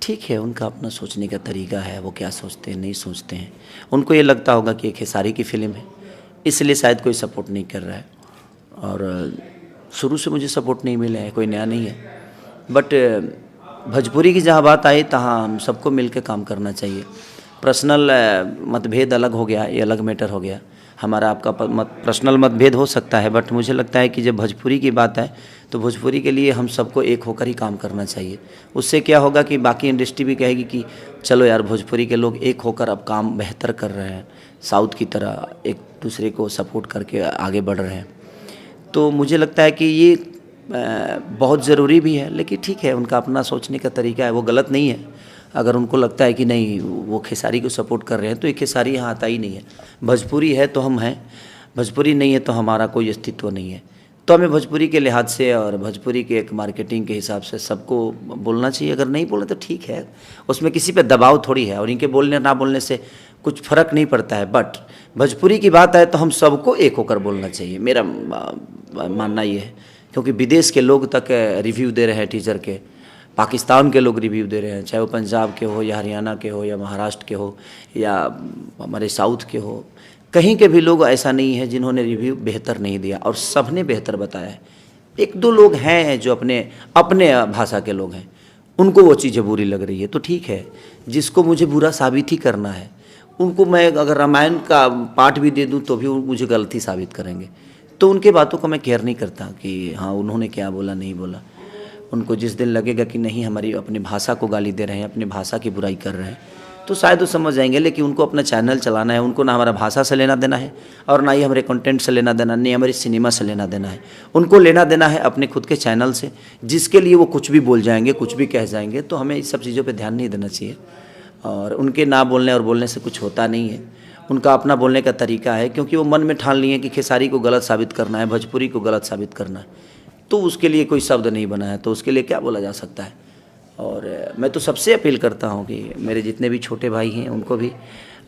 ठीक है, उनका अपना सोचने का तरीका है, वो क्या सोचते हैं नहीं सोचते हैं। उनको ये लगता होगा कि एक खेसारी की फ़िल्म है, इसलिए शायद कोई सपोर्ट नहीं कर रहा है। और शुरू से मुझे सपोर्ट नहीं मिला है, कोई नया नहीं है। बट भोजपुरी की जहाँ बात आई तहाँ हम सबको मिल के काम करना चाहिए। पर्सनल मतभेद अलग हो गया, ये अलग मैटर हो गया। हमारा आपका पर्सनल मतभेद हो सकता है, बट मुझे लगता है कि जब भोजपुरी की बात है तो भोजपुरी के लिए हम सबको एक होकर ही काम करना चाहिए। उससे क्या होगा कि बाकी इंडस्ट्री भी कहेगी कि चलो यार, भोजपुरी के लोग एक होकर अब काम बेहतर कर रहे हैं, साउथ की तरह एक दूसरे को सपोर्ट करके आगे बढ़ रहे हैं। तो मुझे लगता है कि ये बहुत ज़रूरी भी है। लेकिन ठीक है, उनका अपना सोचने का तरीका है, वो गलत नहीं है। अगर उनको लगता है कि नहीं वो खेसारी को सपोर्ट कर रहे हैं तो ये खेसारी यहाँ आता ही नहीं है। भोजपुरी है तो हम हैं, भोजपुरी नहीं है तो हमारा कोई अस्तित्व नहीं है। तो हमें भोजपुरी के लिहाज से और भोजपुरी के एक मार्केटिंग के हिसाब से सबको बोलना चाहिए। अगर नहीं बोले तो ठीक है, उसमें किसी पे दबाव थोड़ी है, और इनके बोलने ना बोलने से कुछ फ़र्क नहीं पड़ता है। बट भोजपुरी की बात आए तो हम सबको एक होकर बोलना चाहिए, मेरा मानना ये है। क्योंकि विदेश के लोग तक रिव्यू दे रहे हैं टीचर के, पाकिस्तान के लोग रिव्यू दे रहे हैं, चाहे वो पंजाब के हो या हरियाणा के हो या महाराष्ट्र के हो या हमारे साउथ के हो, कहीं के भी लोग ऐसा नहीं है जिन्होंने रिव्यू बेहतर नहीं दिया, और सब ने बेहतर बताया है। एक दो लोग हैं जो अपने भाषा के लोग हैं, उनको वो चीज़ें बुरी लग रही है, तो ठीक है। जिसको मुझे बुरा साबित ही करना है, उनको मैं अगर रामायण का पाठ भी दे दूं तो भी वो मुझे गलती साबित करेंगे। तो उनके बातों को मैं केयर नहीं करता कि हाँ उन्होंने क्या बोला नहीं बोला। उनको जिस दिन लगेगा कि नहीं हमारी अपनी भाषा को गाली दे रहे हैं, अपनी भाषा की बुराई कर रहे हैं, तो शायद वो समझ जाएंगे। लेकिन उनको अपना चैनल चलाना है, उनको ना हमारा भाषा से लेना देना है और ना ही हमारे कंटेंट से लेना देना, नहीं हमारी सिनेमा से लेना देना है। उनको लेना देना है अपने खुद के चैनल से, जिसके लिए वो कुछ भी बोल जाएंगे, कुछ भी कह जाएंगे। तो हमें इस सब चीज़ों पर ध्यान नहीं देना चाहिए। और उनके ना बोलने और बोलने से कुछ होता नहीं है। उनका अपना बोलने का तरीका है, क्योंकि वो मन में ठान लिए कि खेसारी को गलत साबित करना है, भोजपुरी को गलत साबित करना है, तो उसके लिए कोई शब्द नहीं बना है, तो उसके लिए क्या बोला जा सकता है। और मैं तो सबसे अपील करता हूँ कि मेरे जितने भी छोटे भाई हैं उनको भी,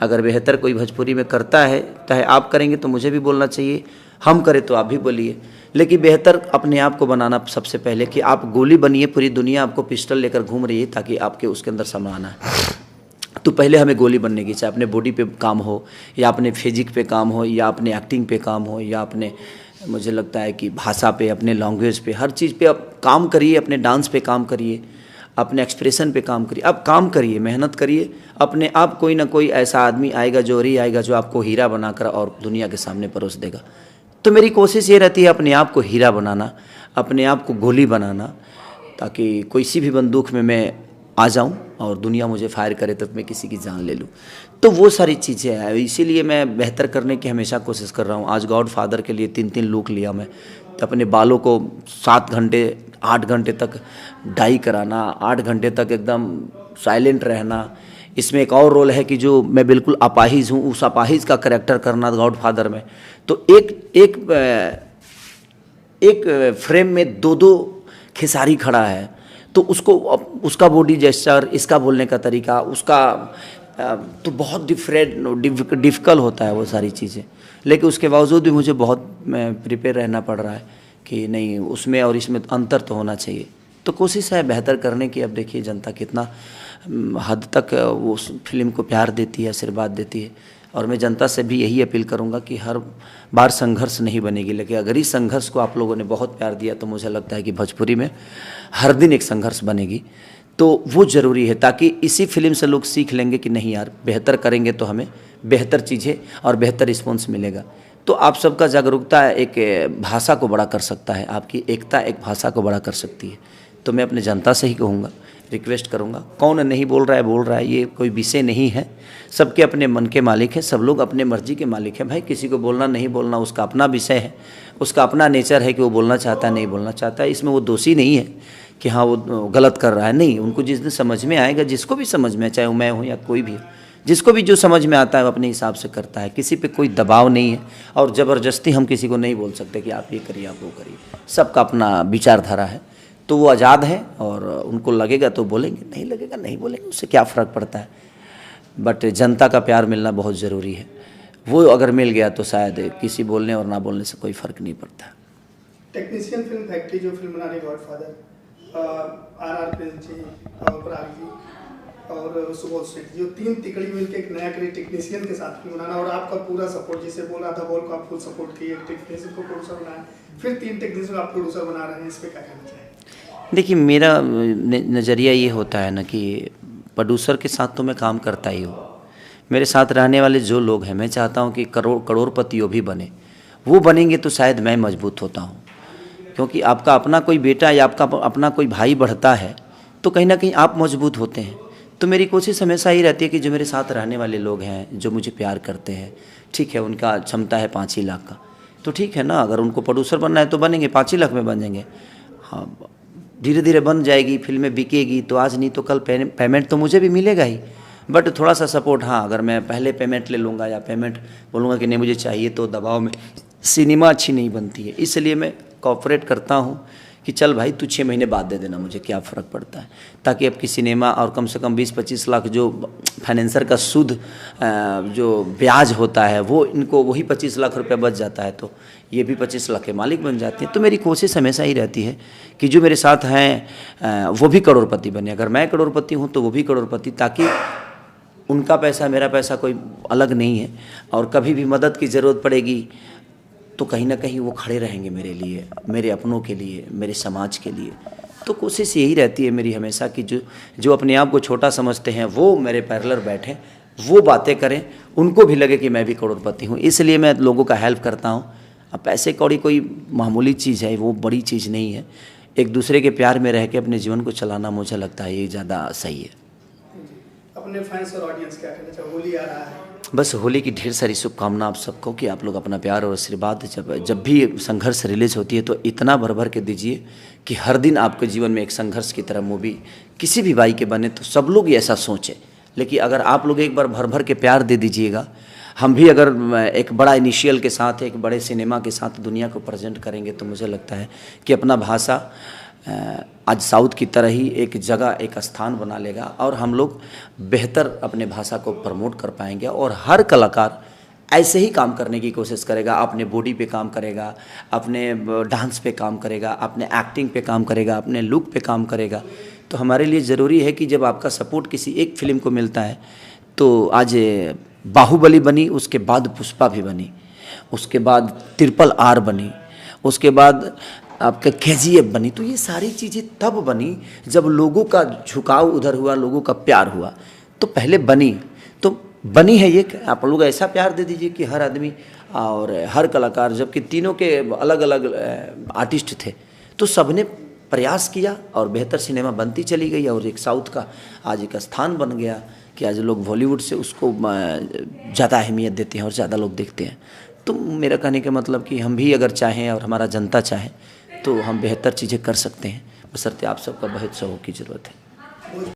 अगर बेहतर कोई भोजपुरी में करता है, चाहे आप करेंगे तो मुझे भी बोलना चाहिए, हम करें तो आप भी बोलिए। लेकिन बेहतर अपने आप को बनाना सबसे पहले, कि आप गोली बनिए, पूरी दुनिया आपको पिस्टल लेकर घूम रही है ताकि आपके उसके अंदर सामान है। तो पहले हमें गोली बनने की, चाहे अपने बॉडी पे काम हो या अपने फिजिक पे काम हो या अपने एक्टिंग पे काम हो या अपने, मुझे लगता है कि भाषा पे, अपने लैंग्वेज पे, हर चीज़ पे आप काम करिए। अपने डांस पे काम करिए, अपने एक्सप्रेशन पे काम करिए। आप काम करिए, मेहनत करिए, अपने आप कोई ना कोई ऐसा आदमी आएगा, जोहरी आएगा, जो आपको हीरा बनाकर और दुनिया के सामने परोस देगा। तो मेरी कोशिश ये रहती है अपने आप को हीरा बनाना, अपने आप को गोली बनाना, ताकि कोई सी भी बंदूक में मैं आ जाऊं और दुनिया मुझे फायर करे तो मैं किसी की जान ले लूं। तो वो सारी चीज़ें हैं, इसीलिए मैं बेहतर करने की हमेशा कोशिश कर रहा हूं। आज गॉड फादर के लिए 3-3 लुक लिया मैं, तो अपने बालों को 7 घंटे 8 घंटे तक डाई कराना, 8 घंटे तक एकदम साइलेंट रहना। इसमें एक और रोल है कि जो मैं बिल्कुल अपाहिज हूँ, उस अपाहिज का करेक्टर करना गॉड फादर में। तो एक फ्रेम में 2-2 खेसारी खड़ा है, तो उसको उसका बॉडी जेस्चर, इसका बोलने का तरीका, उसका तो बहुत डिफ़िकल्ट होता है वो सारी चीज़ें। लेकिन उसके बावजूद भी मुझे बहुत प्रिपेयर रहना पड़ रहा है कि नहीं, उसमें और इसमें अंतर तो होना चाहिए। तो कोशिश है बेहतर करने की। अब देखिए जनता कितना हद तक वो उस फिल्म को प्यार देती है, आशीर्वाद देती है। और मैं जनता से भी यही अपील करूंगा कि हर बार संघर्ष नहीं बनेगी, लेकिन अगर इस संघर्ष को आप लोगों ने बहुत प्यार दिया तो मुझे लगता है कि भोजपुरी में हर दिन एक संघर्ष बनेगी। तो वो ज़रूरी है, ताकि इसी फिल्म से लोग सीख लेंगे कि नहीं यार, बेहतर करेंगे तो हमें बेहतर चीज़ें और बेहतर रिस्पॉन्स मिलेगा। तो आप सबका जागरूकता एक भाषा को बड़ा कर सकता है, आपकी एकता एक भाषा को बड़ा कर सकती है। तो मैं अपने जनता से ही कहूँगा, रिक्वेस्ट करूँगा, कौन नहीं बोल रहा है, ये कोई विषय नहीं है। सबके अपने मन के मालिक हैं, सब लोग अपने मर्जी के मालिक हैं। भाई किसी को बोलना नहीं बोलना उसका अपना विषय है, उसका अपना नेचर है कि वो बोलना चाहता है नहीं बोलना चाहता है। इसमें वो दोषी नहीं है कि हाँ वो गलत कर रहा है, नहीं। उनको जिस दिन समझ में आएगा, जिसको भी समझ में, चाहे वो मैं हूँ या कोई भी, जिसको भी जो समझ में आता है वो अपने हिसाब से करता है। किसी पे कोई दबाव नहीं है और ज़बरदस्ती हम किसी को नहीं बोल सकते कि आप ये करिए आप वो करिए। सबका अपना विचारधारा है, तो वो आज़ाद है और उनको लगेगा तो बोलेंगे, नहीं लगेगा नहीं बोलेंगे, उससे क्या फ़र्क पड़ता है। बट जनता का प्यार मिलना बहुत ज़रूरी है, वो अगर मिल गया तो शायद किसी बोलने और ना बोलने से कोई फ़र्क नहीं पड़ता। टेक्नीशियन फिल्म फैक्ट्री जो फिल्म बना रही गॉडफादर, RR प्रिंस जी, प्राग जी, और सुबोध सेठ, जो 3 तिकड़ी मिलकर एक नया टेक्नीशियन के साथ फिल्म बनाना, और आपका पूरा सपोर्ट, जिसे बोल रहा था बोल को आप फुल सपोर्ट किए, टेक्नीशियन को प्रोड्यूसर बनाया, फिर 3 टेक्नीशियन आप प्रोड्यूसर बना रहे हैं, इस पर क्या कहना चाहिए? देखिए, मेरा नज़रिया ये होता है ना कि प्रोड्यूसर के साथ तो मैं काम करता ही हूँ। मेरे साथ रहने वाले जो लोग हैं, मैं चाहता हूँ कि करोड़पति वो भी बने। वो बनेंगे तो शायद मैं मजबूत होता हूँ, क्योंकि आपका अपना कोई बेटा या आपका अपना कोई भाई बढ़ता है तो कहीं ना कहीं आप मजबूत होते हैं। तो मेरी कोशिश हमेशा ही रहती है कि जो मेरे साथ रहने वाले लोग हैं, जो मुझे प्यार करते हैं, ठीक है, उनका क्षमता है 5 ही लाख का, तो ठीक है ना, अगर उनको प्रोड्यूसर बनना है तो बनेंगे, 5 ही लाख में बन जाएंगे। हाँ, धीरे धीरे बन जाएगी, फिल्में बिकेगी तो आज नहीं तो कल पेमेंट तो मुझे भी मिलेगा ही। बट थोड़ा सा सपोर्ट, हाँ, अगर मैं पहले पेमेंट ले लूँगा या पेमेंट बोलूँगा कि नहीं मुझे चाहिए, तो दबाव में सिनेमा अच्छी नहीं बनती है। इसलिए मैं कोऑपरेट करता हूँ कि चल भाई तू 6 महीने बाद दे देना, मुझे क्या फ़र्क पड़ता है, ताकि अब की सिनेमा और कम से कम 20-25 लाख जो फाइनेंसर का सूद जो ब्याज होता है वो इनको वही 25 लाख रुपया बच जाता है, तो ये भी 25 लाख के मालिक बन जाते हैं। तो मेरी कोशिश हमेशा ही रहती है कि जो मेरे साथ हैं वो भी करोड़पति बने। अगर मैं करोड़पति हूँ तो वो भी करोड़पति, ताकि उनका पैसा मेरा पैसा कोई अलग नहीं है, और कभी भी मदद की ज़रूरत पड़ेगी तो कहीं ना कहीं वो खड़े रहेंगे मेरे लिए, मेरे अपनों के लिए, मेरे समाज के लिए। तो कोशिश यही रहती है मेरी हमेशा कि जो अपने आप को छोटा समझते हैं वो मेरे पैरेलल बैठें, वो बातें करें, उनको भी लगे कि मैं भी करोड़पति हूँ। इसलिए मैं लोगों का हेल्प करता हूँ। अब पैसे कौड़ी कोई मामूली चीज़ है, वो बड़ी चीज़ नहीं है। एक दूसरे के प्यार में रह के अपने जीवन को चलाना मुझे लगता है ये ज़्यादा सही है। अपने फैंस और ऑडियंस क्या कहना चाहिए? होली आ रहा है, बस होली की ढेर सारी शुभकामना आप सबको, कि आप लोग अपना प्यार और आशीर्वाद जब भी संघर्ष रिलीज होती है तो इतना भर भर के दीजिए कि हर दिन आपके जीवन में एक संघर्ष की तरह मूवी किसी भी भाई के बने, तो सब लोग ऐसा सोचें। लेकिन अगर आप लोग एक बार भर भर के प्यार दे दीजिएगा, हम भी अगर एक बड़ा इनिशियल के साथ, एक बड़े सिनेमा के साथ दुनिया को प्रेजेंट करेंगे, तो मुझे लगता है कि अपना भाषा आज साउथ की तरह ही एक जगह, एक स्थान बना लेगा, और हम लोग बेहतर अपने भाषा को प्रमोट कर पाएंगे। और हर कलाकार ऐसे ही काम करने की कोशिश करेगा, अपने बॉडी पे काम करेगा, अपने डांस पे काम करेगा, अपने एक्टिंग पे काम करेगा, अपने लुक पे काम करेगा। तो हमारे लिए ज़रूरी है कि जब आपका सपोर्ट किसी एक फिल्म को मिलता है, तो आज बाहुबली बनी, उसके बाद पुष्पा भी बनी, उसके बाद RRR बनी, उसके बाद आपका KGF बनी। तो ये सारी चीज़ें तब बनी जब लोगों का झुकाव उधर हुआ, लोगों का प्यार हुआ। तो पहले बनी तो बनी है ये, आप लोग ऐसा प्यार दे दीजिए कि हर आदमी और हर कलाकार, जबकि तीनों के अलग अलग आर्टिस्ट थे, तो सबने प्रयास किया और बेहतर सिनेमा बनती चली गई। और एक साउथ का आज एक स्थान बन गया कि आज लोग बॉलीवुड से उसको ज़्यादा अहमियत देते हैं और ज़्यादा लोग देखते हैं। तो मेरा कहने का मतलब कि हम भी अगर चाहें और हमारा जनता चाहे तो हम बेहतर चीज़ें कर सकते हैं, बशर्ते आप सबका बहुत सहयोग की ज़रूरत है।